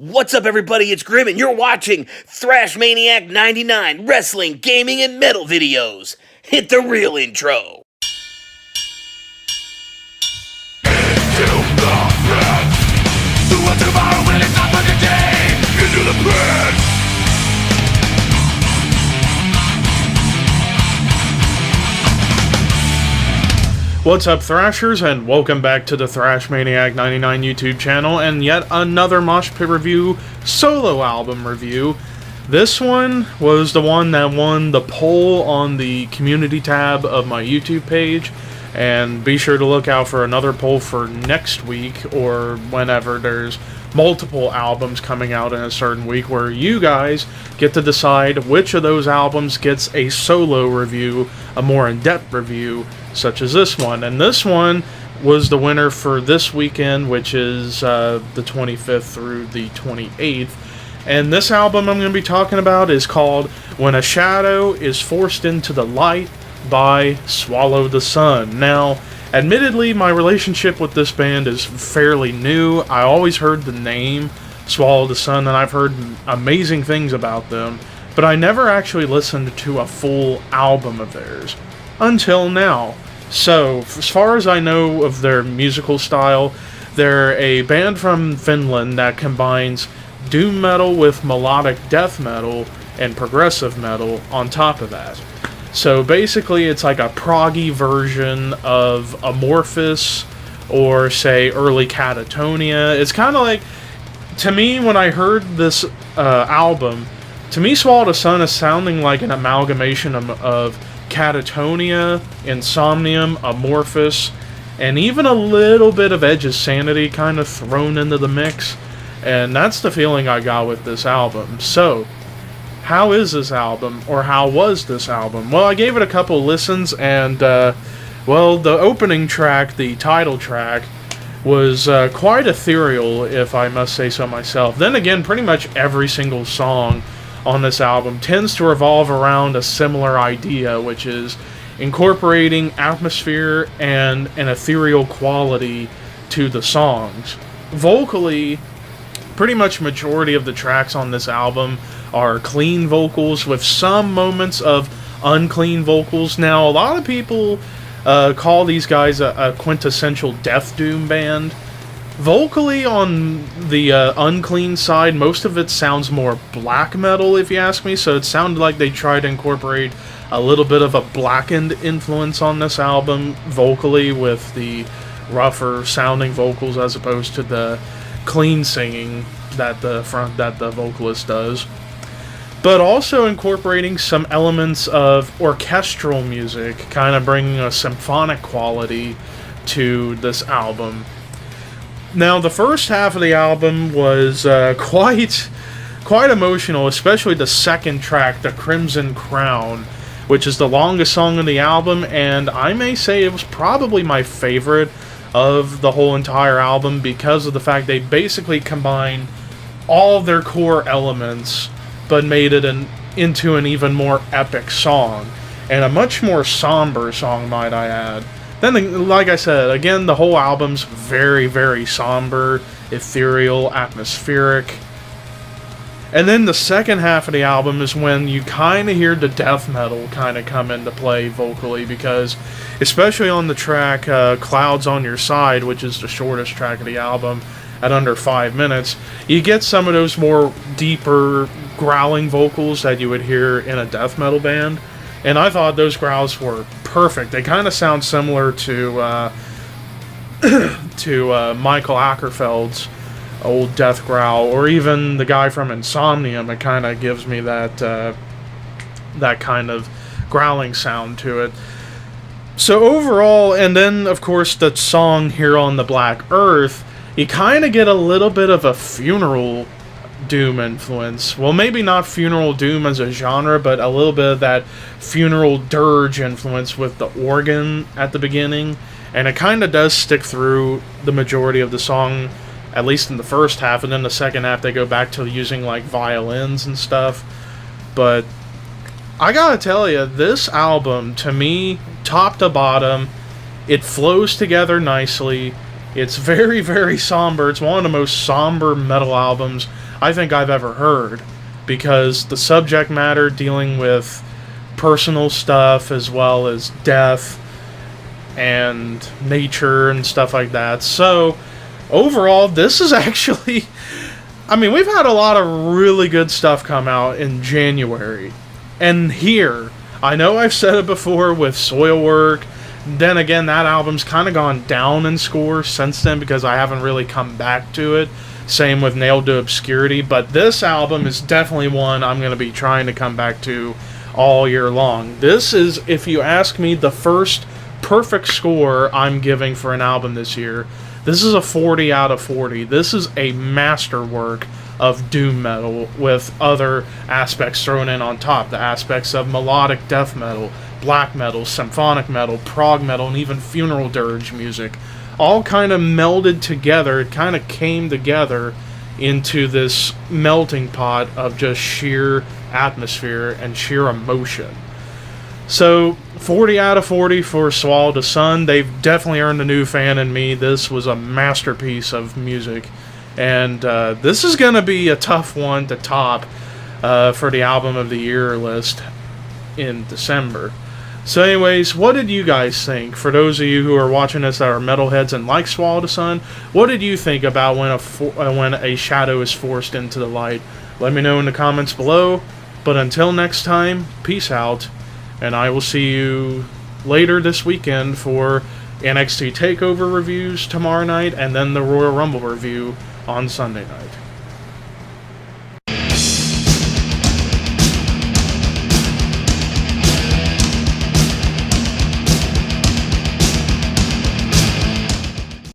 What's up, everybody? It's Grim, and you're watching Thrash Maniac 99 Wrestling, Gaming, and Metal videos. Hit the real intro. What's up, Thrashers, and welcome back to the Thrash Maniac 99 YouTube channel, and yet another Mosh Pit review, solo album review. This one was the one that won the poll on the community tab of my YouTube page, and be sure to look out for another poll for next week, or whenever there's multiple albums coming out in a certain week, where you guys get to decide which of those albums gets a solo review, a more in-depth review, such as this one. And this one was the winner for this weekend, which is the 25th through the 28th. And this album I'm going to be talking about is called When a Shadow is Forced into the Light by Swallow the Sun. Now, admittedly, my relationship with this band is fairly new. I always heard the name Swallow the Sun, and I've heard amazing things about them, but I never actually listened to a full album of theirs until now. So, as far as I know of their musical style, they're a band from Finland that combines doom metal with melodic death metal and progressive metal on top of that. So basically it's like a proggy version of Amorphous or, say, early Catatonia. It's kind of like, to me, when I heard this album, to me Swallow the Sun is sounding like an amalgamation of Catatonia, Insomnium, Amorphous, and even a little bit of Edge's Sanity kind of thrown into the mix. And that's the feeling I got with this album. So, how is this album, or how was this album? Well, I gave it a couple listens, and, well, the opening track, the title track, was quite ethereal, if I must say so myself. Then again, pretty much every single song on this album tends to revolve around a similar idea, which is incorporating atmosphere and an ethereal quality to the songs. Vocally, pretty much majority of the tracks on this album are clean vocals with some moments of unclean vocals. Now, a lot of people call these guys a quintessential death doom band. Vocally, on the unclean side, most of it sounds more black metal, if you ask me, so it sounded like they tried to incorporate a little bit of a blackened influence on this album vocally, with the rougher sounding vocals as opposed to the clean singing that the vocalist does, but also incorporating some elements of orchestral music, kind of bringing a symphonic quality to this album. Now, the first half of the album was quite emotional, especially the second track, The Crimson Crown, which is the longest song on the album, and I may say it was probably my favorite of the whole entire album, because of the fact they basically combined all of their core elements but made it into an even more epic song, and a much more somber song, might I add. Then, like I said, again, the whole album's very, very somber, ethereal, atmospheric. And then the second half of the album is when you kind of hear the death metal kind of come into play vocally, because especially on the track Clouds on Your Side, which is the shortest track of the album at under 5 minutes, you get some of those more deeper growling vocals that you would hear in a death metal band. And I thought those growls were perfect. They kind of sound similar to Michael Ackerfeld's old death growl, or even the guy from Insomnium. It kind of gives me that kind of growling sound to it. So overall, and then of course the song Here on the Black Earth, you kind of get a little bit of a funeral doom influence. Well, maybe not funeral doom as a genre, but a little bit of that funeral dirge influence with the organ at the beginning, and it kind of does stick through the majority of the song, at least in the first half, and then the second half they go back to using like violins and stuff. But I gotta tell you, this album, to me, top to bottom, it flows together nicely. It's very, very somber. It's one of the most somber metal albums I think I've ever heard, because the subject matter dealing with personal stuff as well as death and nature and stuff like that. So, overall, this is actually... I mean, we've had a lot of really good stuff come out in January. And here, I know I've said it before with Soilwork. Then again, that album's kind of gone down in score since then because I haven't really come back to it. Same with Nailed to Obscurity. But this album is definitely one I'm going to be trying to come back to all year long. This is, if you ask me, the first perfect score I'm giving for an album this year. This is a 40 out of 40. This is a masterwork of doom metal with other aspects thrown in on top. The aspects of melodic death metal, black metal, symphonic metal, prog metal, and even funeral dirge music. All kind of melded together. It kind of came together into this melting pot of just sheer atmosphere and sheer emotion. So, 40 out of 40 for Swallow the Sun. They've definitely earned a new fan in me. This was a masterpiece of music. And this is going to be a tough one to top for the Album of the Year list in December. So anyways, what did you guys think? For those of you who are watching this that are metalheads and like Swallow the Sun, what did you think about when a shadow is forced into the light? Let me know in the comments below. But until next time, peace out. And I will see you later this weekend for NXT TakeOver reviews tomorrow night, and then the Royal Rumble review on Sunday night.